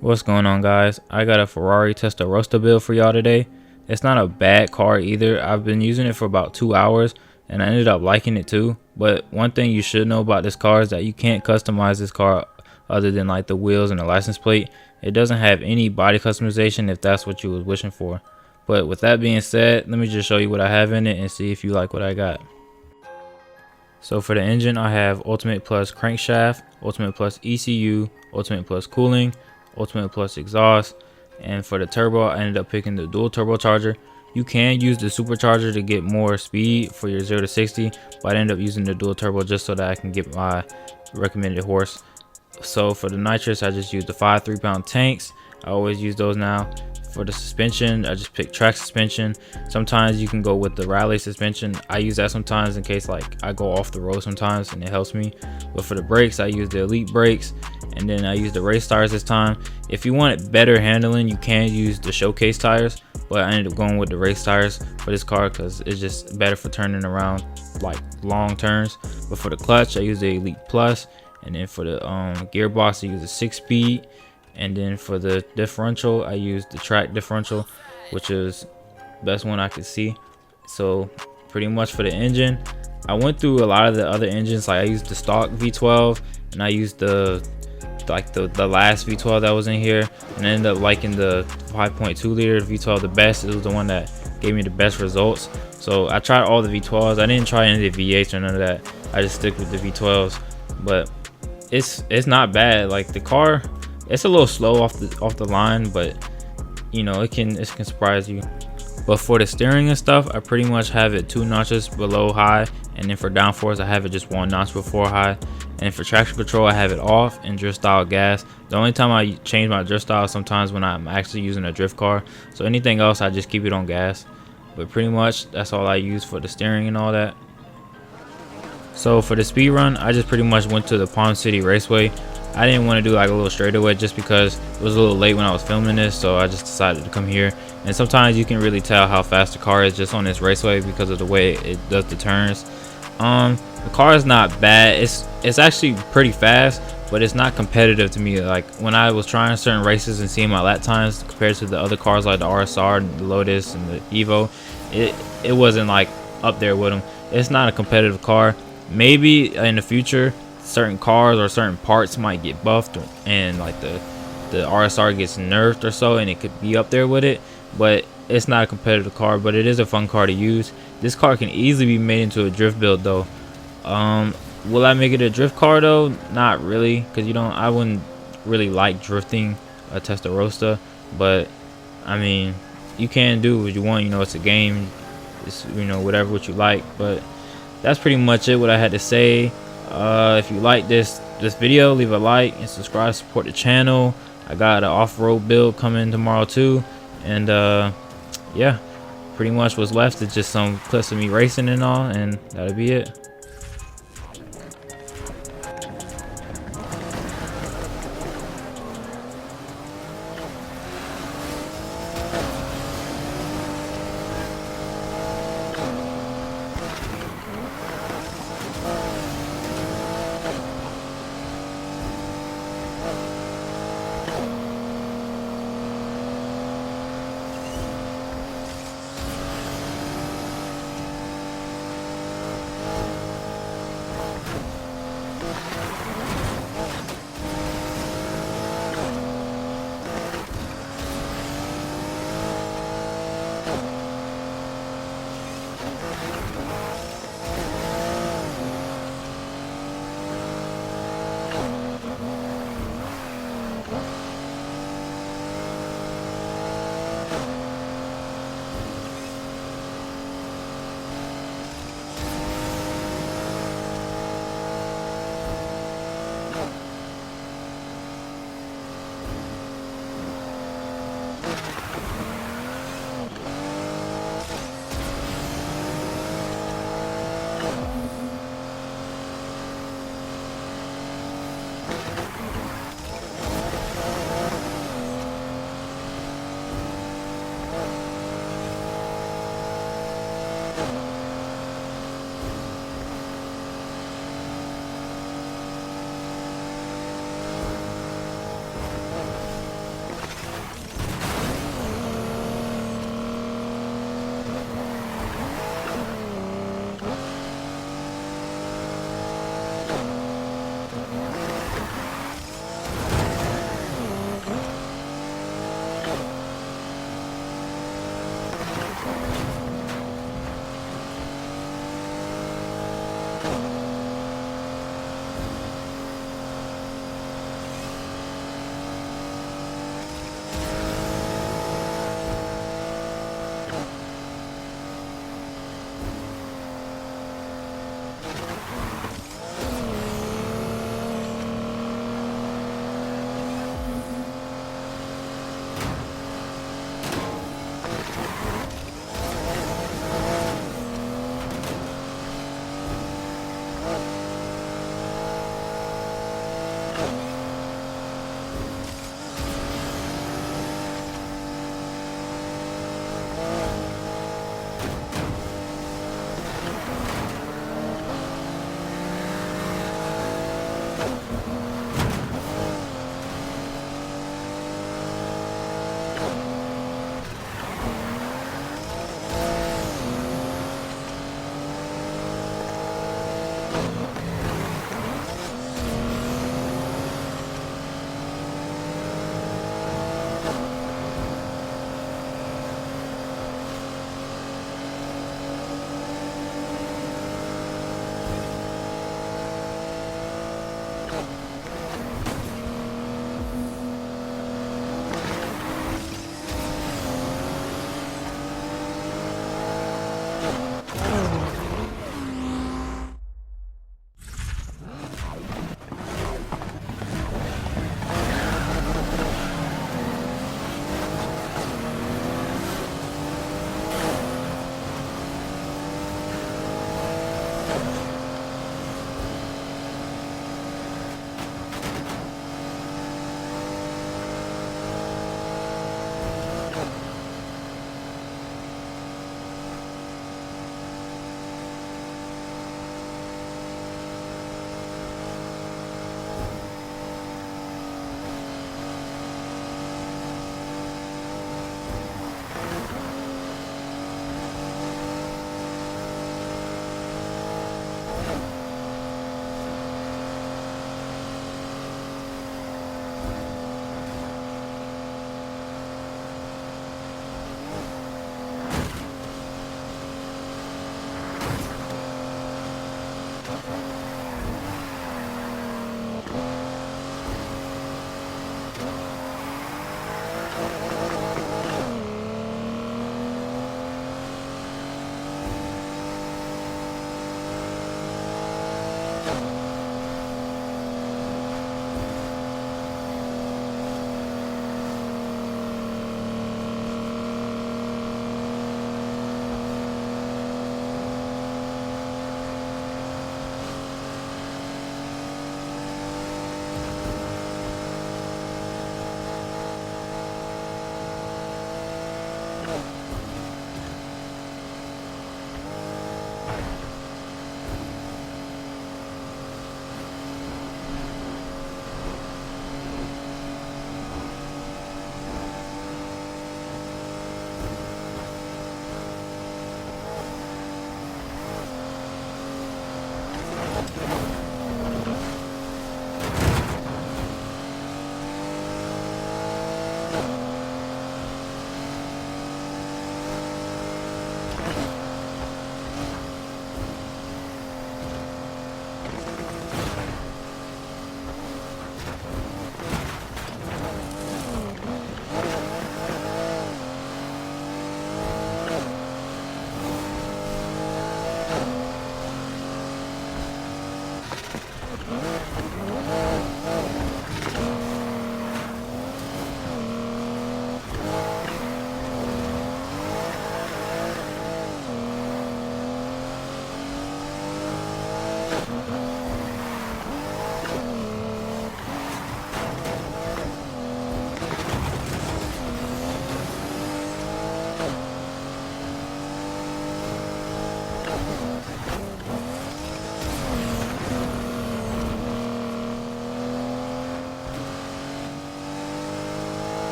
What's going on, guys? I got a Ferrari Testarossa build for y'all today. It's not a bad car either. I've been using it for about 2 hours and I ended up liking it too. But one thing you should know about this car is that you can't customize this car other than like the wheels and the license plate. It doesn't have any body customization if that's what you was wishing for. But with that being said, let me just show you what I have in it and see if you like what I got. So for the engine, I have Ultimate Plus crankshaft, Ultimate Plus ECU, Ultimate Plus cooling, Ultimate Plus exhaust, and for the turbo I ended up picking the dual turbocharger. You can use the supercharger to get more speed for your 0 to 60, but I ended up using the dual turbo just so that I can get my recommended horse. So for the nitrous, I just used the 5 3-pound tanks. I always use those now. For the suspension, I just picked track suspension. Sometimes you can go with the rally suspension. I use that sometimes in case like I go off the road sometimes and it helps me. But for the brakes, I use the elite brakes, and then I use the race tires this time. If you want better handling, you can use the showcase tires, but I ended up going with the race tires for this car because it's just better for turning around like long turns. But for the clutch, I use the Elite Plus, and then for the gearbox, I use a 6-speed. And then for the differential, I used the track differential, which is the best one I could see. So pretty much for the engine, I went through a lot of the other engines. Like I used the stock V12, and I used the last V12 that was in here, and I ended up liking the 5.2 liter V12 the best. It was the one that gave me the best results. So I tried all the V12s. I didn't try any of the V8s or none of that. I just stick with the V12s. But it's not bad. Like the car, it's a little slow off the line, but you know, it can surprise you. But for the steering and stuff, I pretty much have it 2 notches below high, and then for downforce I have it just 1 notch before high. And for traction control, I have it off and drift style gas. The only time I change my drift style is sometimes when I'm actually using a drift car. So anything else, I just keep it on gas. But pretty much that's all I use for the steering and all that. So for the speed run, I just pretty much went to the Palm City Raceway. I didn't want to do like a little straightaway just because it was a little late when I was filming this, so I just decided to come here. And sometimes you can really tell how fast the car is just on this raceway because of the way it does the turns. The car is not bad. It's actually pretty fast, but it's not competitive to me. Like when I was trying certain races and seeing my lap times compared to the other cars like the RSR, the Lotus, and the Evo, it wasn't like up there with them. It's not a competitive car. Maybe in the future certain cars or certain parts might get buffed and like the RSR gets nerfed or so, and it could be up there with it, but it's not a competitive car. But it is a fun car to use. This car can easily be made into a drift build though. Will I make it a drift car though? Not really, because I wouldn't really like drifting a Testarossa, but I mean, you can do what you want. You know, it's a game. It's, you know, whatever what you like. But that's pretty much it, what I had to say. If you like this video, leave a like and subscribe to support the channel. I got an off-road build coming tomorrow too, and yeah, pretty much what's left is just some clips of me racing and all, and that'll be it.